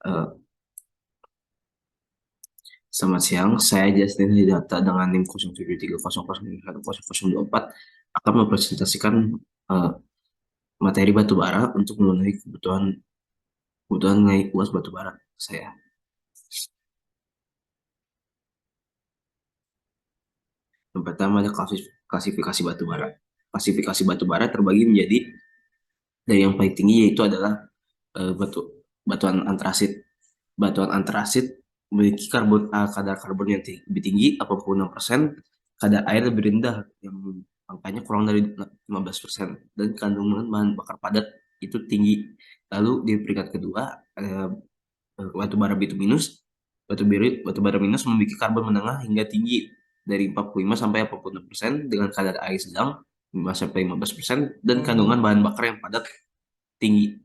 Eh, Selamat siang, saya Justin Hidata dengan NIM 0730010024 akan mempresentasikan eh, materi batu bara untuk memenuhi kebutuhan kebutuhan nilai UAS batu bara saya. Yang pertama ada klasifikasi batu bara. Klasifikasi batu bara terbagi menjadi dari yang paling tinggi yaitu adalah batuan antrasit. Batuan antrasit memiliki kadar karbon yang lebih tinggi 86%, kadar air lebih rendah yang angkanya kurang dari 15%, dan kandungan bahan bakar padat itu tinggi. Lalu di peringkat kedua ada batu bara bituminus. Batu bara minus memiliki karbon menengah hingga tinggi dari 45 sampai 46% dengan kadar air sedang 5 sampai 15% dan kandungan bahan bakar yang padat tinggi.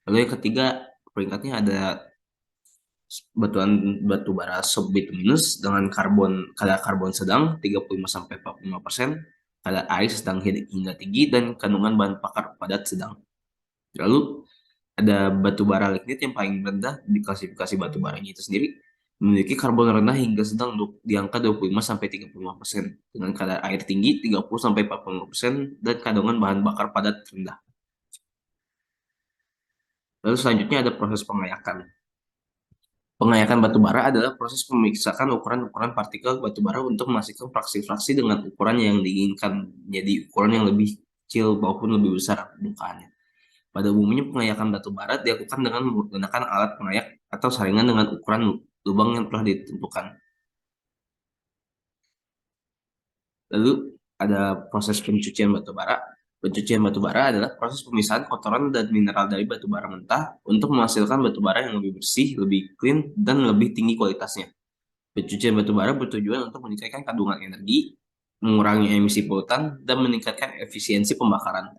Lalu yang ketiga peringkatnya ada batuan batu bara subbituminus dengan kadar karbon sedang 35 sampai 45%, kadar air sedang hingga tinggi dan kandungan bahan bakar padat sedang. Lalu ada batu bara lignit yang paling rendah di klasifikasi batu baranya itu sendiri memiliki karbon rendah hingga sedang di angka 25 sampai 35% dengan kadar air tinggi 30 sampai 40% dan kandungan bahan bakar padat rendah. Lalu selanjutnya ada proses pengayakan. Pengayakan batu bara adalah proses pemeriksaan ukuran-ukuran partikel batu bara untuk memastikan fraksi-fraksi dengan ukuran yang diinginkan menjadi ukuran yang lebih kecil maupun lebih besar permukaannya. Pada umumnya pengayakan batu bara dilakukan dengan menggunakan alat pengayak atau saringan dengan ukuran lubang yang telah ditentukan. Lalu ada proses pencucian batu bara. Pencucian batu bara adalah proses pemisahan kotoran dan mineral dari batu bara mentah untuk menghasilkan batu bara yang lebih bersih, lebih clean, dan lebih tinggi kualitasnya. Pencucian batu bara bertujuan untuk meningkatkan kandungan energi, mengurangi emisi polutan, dan meningkatkan efisiensi pembakaran.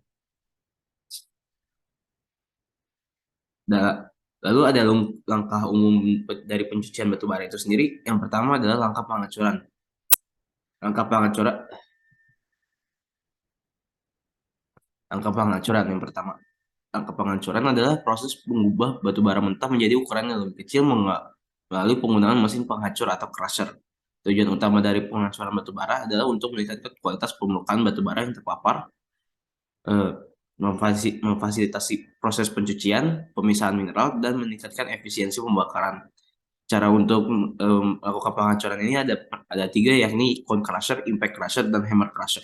Lalu ada langkah umum dari pencucian batu bara itu sendiri. Yang pertama adalah langkah pengacuran. Langkah pengacuran, langkah pengacuran yang pertama. Langkah pengancuran adalah proses mengubah batu bara mentah menjadi ukuran yang lebih kecil melalui penggunaan mesin penghacur atau crusher. Tujuan utama dari penghancuran batu bara adalah untuk meningkatkan kualitas permukaan batu bara yang terpapar, eh, memfasilitasi proses pencucian, pemisahan mineral, dan meningkatkan efisiensi pembakaran. Cara untuk melakukan penghancuran ini ada tiga, yakni cone crusher, impact crusher, dan hammer crusher.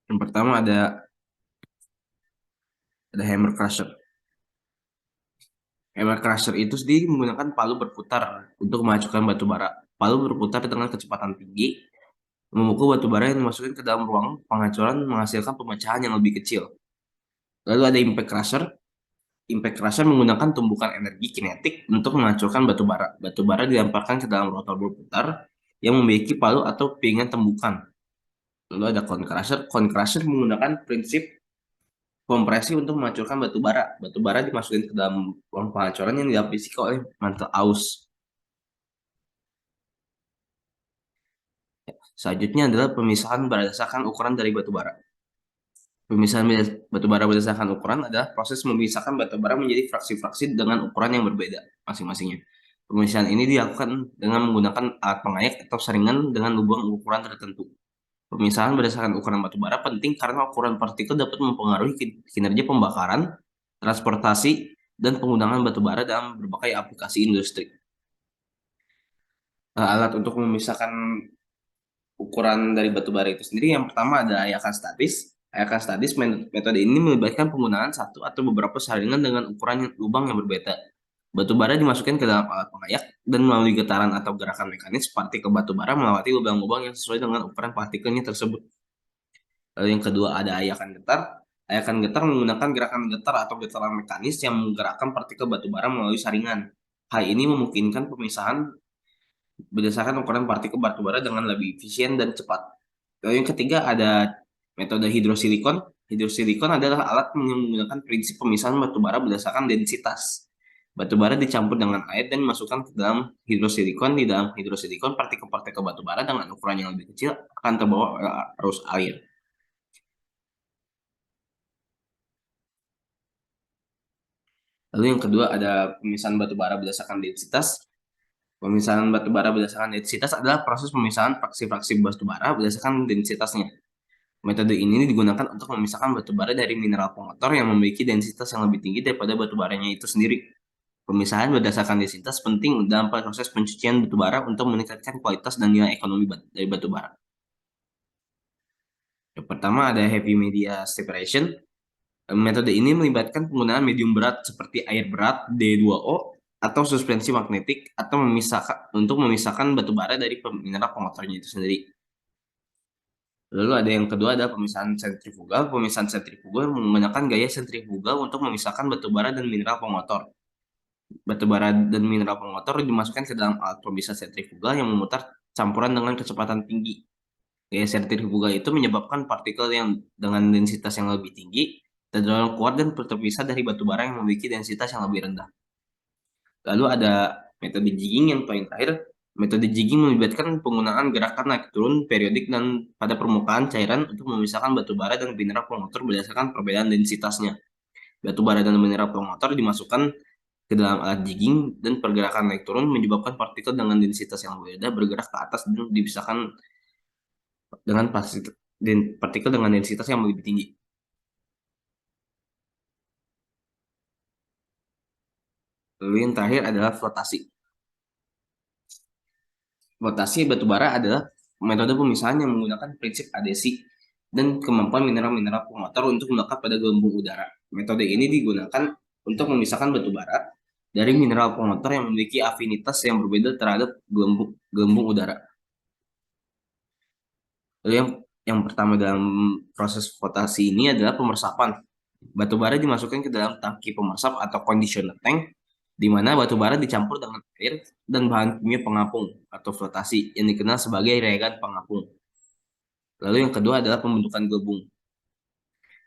Yang pertama ada hammer crusher. Hammer crusher itu sendiri menggunakan palu berputar untuk memacukan batu bara. Palu berputar dengan kecepatan tinggi, memukul batu bara yang dimasukkan ke dalam ruang penghancuran menghasilkan pemecahan yang lebih kecil. Lalu ada impact crusher. Impact crusher menggunakan tumbukan energi kinetik untuk menghancurkan batu bara. Batu bara dilemparkan ke dalam rotor berputar yang memiliki palu atau piringan tembukan. Lalu ada cone crusher. Cone crusher menggunakan prinsip kompresi untuk menghancurkan batu bara. Batu bara dimasukkan ke dalam ruang penghancuran yang dilapisi oleh mantel aus. Selanjutnya adalah pemisahan berdasarkan ukuran dari batu bara. Pemisahan batu bara berdasarkan ukuran adalah proses memisahkan batu bara menjadi fraksi-fraksi dengan ukuran yang berbeda masing-masingnya. Pemisahan ini dilakukan dengan menggunakan alat pengayak atau saringan dengan lubang ukuran tertentu. Pemisahan berdasarkan ukuran batu bara penting karena ukuran partikel dapat mempengaruhi kinerja pembakaran, transportasi, dan penggunaan batu bara dalam berbagai aplikasi industri. Alat untuk memisahkan ukuran dari batu bara itu sendiri, yang pertama ada ayakan statis. Ayakan statis, metode ini melibatkan penggunaan satu atau beberapa saringan dengan ukuran lubang yang berbeda. Batu bara dimasukkan ke dalam alat pengayak dan melalui getaran atau gerakan mekanis partikel batu bara melewati lubang-lubang yang sesuai dengan ukuran partikelnya tersebut. Lalu yang kedua ada ayakan getar. Ayakan getar menggunakan gerakan getar atau getaran mekanis yang menggerakkan partikel batu bara melalui saringan. Hal ini memungkinkan pemisahan berdasarkan ukuran partikel batu bara dengan lebih efisien dan cepat. Lalu yang ketiga ada metode hidrosilikon. Hidrosilikon adalah alat yang menggunakan prinsip pemisahan batu bara berdasarkan densitas. Batu bara dicampur dengan air dan dimasukkan ke dalam hidrosilikon. Di dalam hidrosilikon, partikel-partikel batu bara dengan ukuran yang lebih kecil akan terbawa oleh arus air. Lalu yang kedua ada pemisahan batu bara berdasarkan densitas. Pemisahan batu bara berdasarkan densitas adalah proses pemisahan fraksi-fraksi batu bara berdasarkan densitasnya. Metode ini digunakan untuk memisahkan batu bara dari mineral pengotor yang memiliki densitas yang lebih tinggi daripada batu baranya itu sendiri. Pemisahan berdasarkan densitas penting dalam proses pencucian batu bara untuk meningkatkan kualitas dan nilai ekonomi dari batu bara. Yang pertama ada heavy media separation. Metode ini melibatkan penggunaan medium berat seperti air berat D2O atau suspensi magnetik atau untuk memisahkan batu bara dari mineral pengotornya itu sendiri. Lalu ada yang kedua ada pemisahan sentrifugal. Pemisahan sentrifugal menggunakan gaya sentrifugal untuk memisahkan batu bara dan mineral pengotor. Batu bara dan mineral pengotor dimasukkan ke dalam alat pemisah sentrifugal yang memutar campuran dengan kecepatan tinggi. Gaya sentrifugal itu menyebabkan partikel yang dengan densitas yang lebih tinggi terdorong kuat dan terpisah dari batu bara yang memiliki densitas yang lebih rendah. Lalu ada metode jigging yang paling terakhir. Metode jigging melibatkan penggunaan gerakan naik turun periodik dan pada permukaan cairan untuk memisahkan batu bara dan mineral pengotor berdasarkan perbedaan densitasnya. Batu bara dan mineral pengotor dimasukkan ke dalam alat jigging dan pergerakan naik turun menyebabkan partikel dengan densitas yang berbeda bergerak ke atas dan dipisahkan dengan partikel dengan densitas yang lebih tinggi. Lalu yang terakhir adalah flotasi. Flotasi batu bara adalah metode pemisahan yang menggunakan prinsip adesi dan kemampuan mineral-mineral pengotor untuk melekat pada gelembung udara. Metode ini digunakan untuk memisahkan batu bara dari mineral pengotor yang memiliki afinitas yang berbeda terhadap gelembung udara. Lalu yang pertama dalam proses flotasi ini adalah pemeresapan. Batu bara dimasukkan ke dalam tangki pemeresap atau conditioner tank, di mana batu bara dicampur dengan air dan bahan kimia pengapung atau flotasi yang dikenal sebagai reagen pengapung. Lalu yang kedua adalah pembentukan gelembung.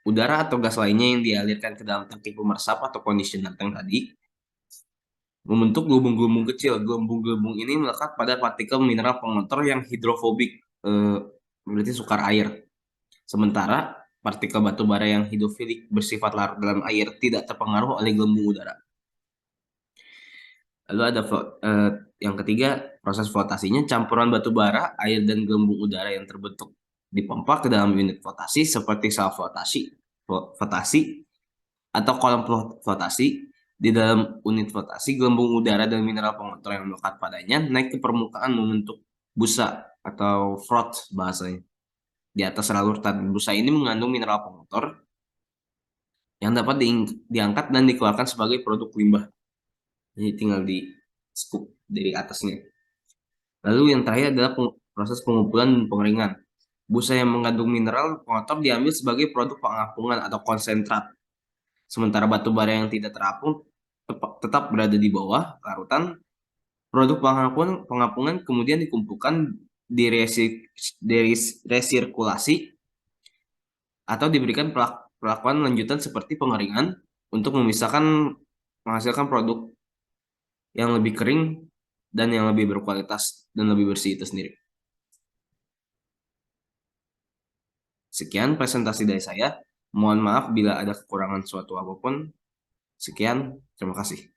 Udara atau gas lainnya yang dialirkan ke dalam tangki pemeresap atau conditioner tank tadi membentuk gelembung-gelembung kecil. Gelembung-gelembung ini melekat pada partikel mineral pengotor yang hidrofobik, berarti sukar air. Sementara partikel batu bara yang hidrofilik bersifat larut dalam air tidak terpengaruh oleh gelembung udara. Lalu ada yang ketiga, proses flotasinya campuran batu bara, air dan gelembung udara yang terbentuk dipompa ke dalam unit flotasi seperti sel flotasi atau kolam flotasi. Di dalam unit flotasi, gelembung udara dan mineral pengotor yang melekat padanya naik ke permukaan membentuk busa atau froth bahasanya. Di atas larutan busa ini mengandung mineral pengotor yang dapat diangkat dan dikeluarkan sebagai produk limbah. Jadi tinggal di scoop dari atasnya. Lalu yang terakhir adalah proses pengumpulan dan pengeringan. Busa yang mengandung mineral pengotor diambil sebagai produk pengapungan atau konsentrat. Sementara batu bara yang tidak terapung tetap berada di bawah larutan. Produk pengapungan kemudian dikumpulkan di resirkulasi atau diberikan perlakuan lanjutan seperti pengeringan untuk menghasilkan produk yang lebih kering dan yang lebih berkualitas dan lebih bersih itu sendiri. Sekian presentasi dari saya. Mohon maaf bila ada kekurangan suatu apapun. Sekian, terima kasih.